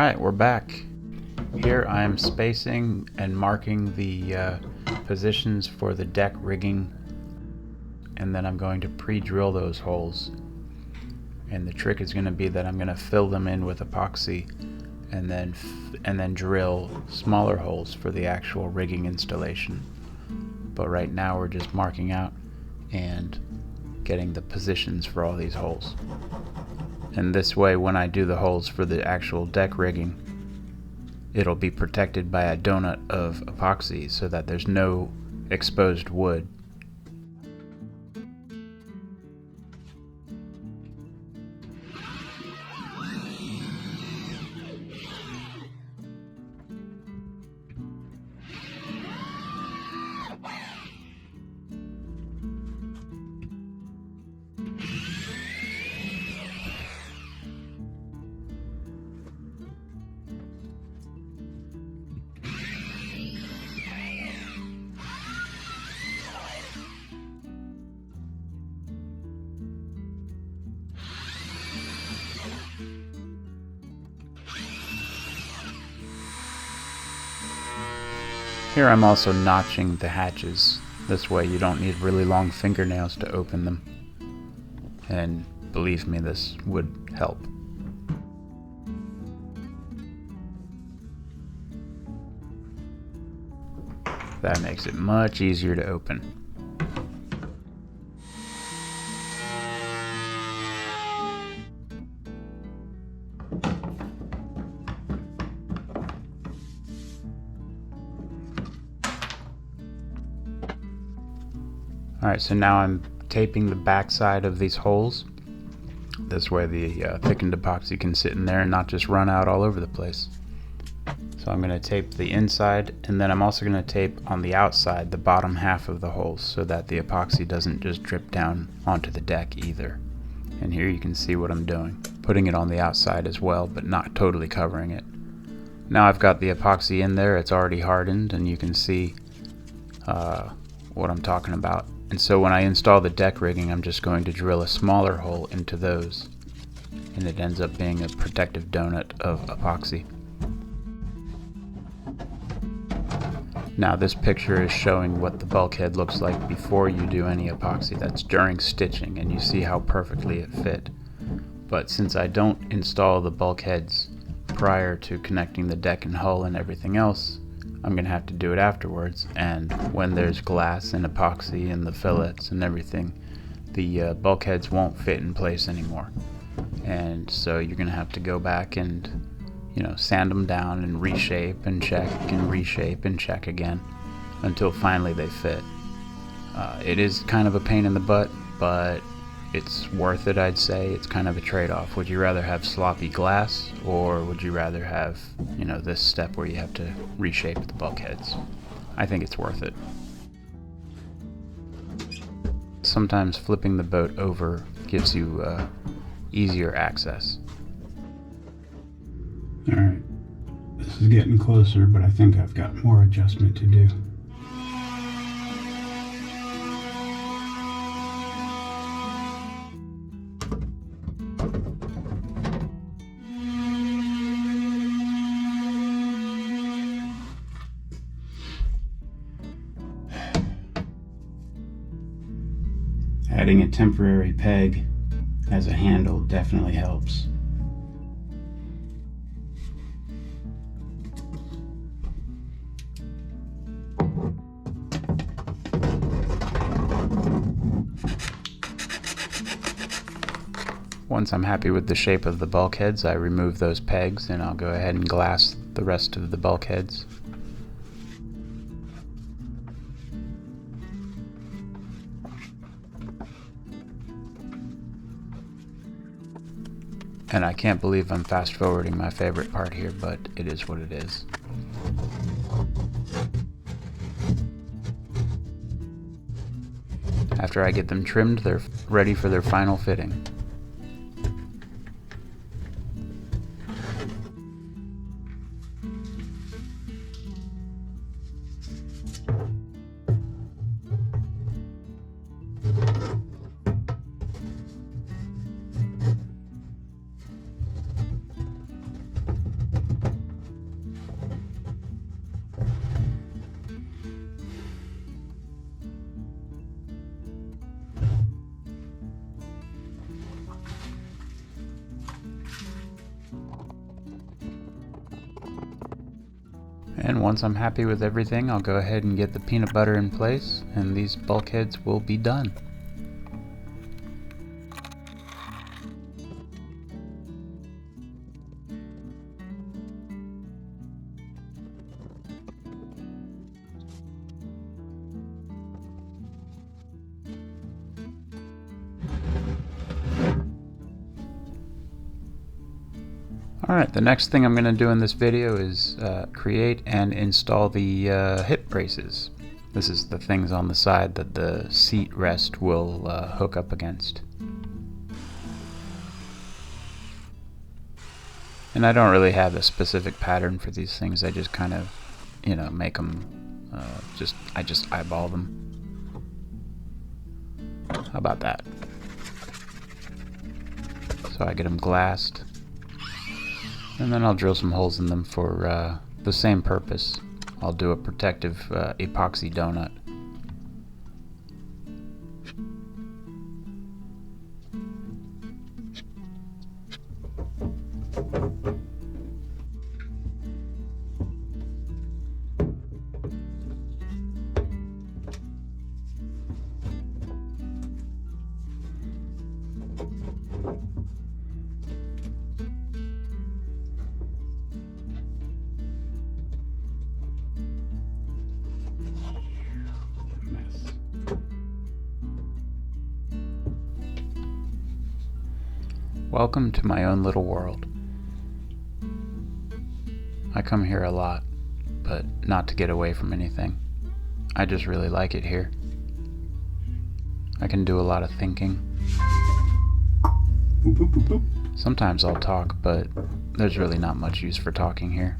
Alright, we're back. Here I am spacing and marking the positions for the deck rigging, and then I'm going to pre-drill those holes. And the trick is going to be that I'm going to fill them in with epoxy and then drill smaller holes for the actual rigging installation. But right now we're just marking out and getting the positions for all these holes. And this way, when I do the holes for the actual deck rigging, it'll be protected by a donut of epoxy so that there's no exposed wood. Here I'm also notching the hatches. This way you don't need really long fingernails to open them. And believe me, this would help. That makes it much easier to open. Alright, so now I'm taping the back side of these holes. This way the thickened epoxy can sit in there and not just run out all over the place. So I'm going to tape the inside, and then I'm also going to tape on the outside the bottom half of the holes so that the epoxy doesn't just drip down onto the deck either. And here you can see what I'm doing. Putting it on the outside as well, but not totally covering it. Now I've got the epoxy in there, it's already hardened, and you can see what I'm talking about. And so when I install the deck rigging, I'm just going to drill a smaller hole into those, and it ends up being a protective donut of epoxy. Now this picture is showing what the bulkhead looks like before you do any epoxy. That's during stitching, and you see how perfectly it fit. But since I don't install the bulkheads prior to connecting the deck and hull and everything else, I'm going to have to do it afterwards, and when there's glass and epoxy and the fillets and everything, the bulkheads won't fit in place anymore. And so you're going to have to go back and, sand them down and reshape and check and reshape and check again until finally they fit. It is kind of a pain in the butt, but it's worth it, I'd say. It's kind of a trade-off. Would you rather have sloppy glass, or would you rather have, this step where you have to reshape the bulkheads? I think it's worth it. Sometimes flipping the boat over gives you easier access. Alright, this is getting closer, but I think I've got more adjustment to do. Adding a temporary peg as a handle definitely helps. Once I'm happy with the shape of the bulkheads, I remove those pegs and I'll go ahead and glass the rest of the bulkheads. And I can't believe I'm fast forwarding my favorite part here, but it is what it is. After I get them trimmed, they're ready for their final fitting. And once I'm happy with everything, I'll go ahead and get the peanut butter in place, and these bulkheads will be done. Alright, the next thing I'm going to do in this video is create and install the hip braces. This is the things on the side that the seat rest will hook up against. And I don't really have a specific pattern for these things. I just kind of, make them, I just eyeball them. How about that? So I get them glassed. And then I'll drill some holes in them for the same purpose. I'll do a protective epoxy donut. Welcome to my own little world. I come here a lot, but not to get away from anything. I just really like it here. I can do a lot of thinking. Boop, boop, boop, boop. Sometimes I'll talk, but there's really not much use for talking here.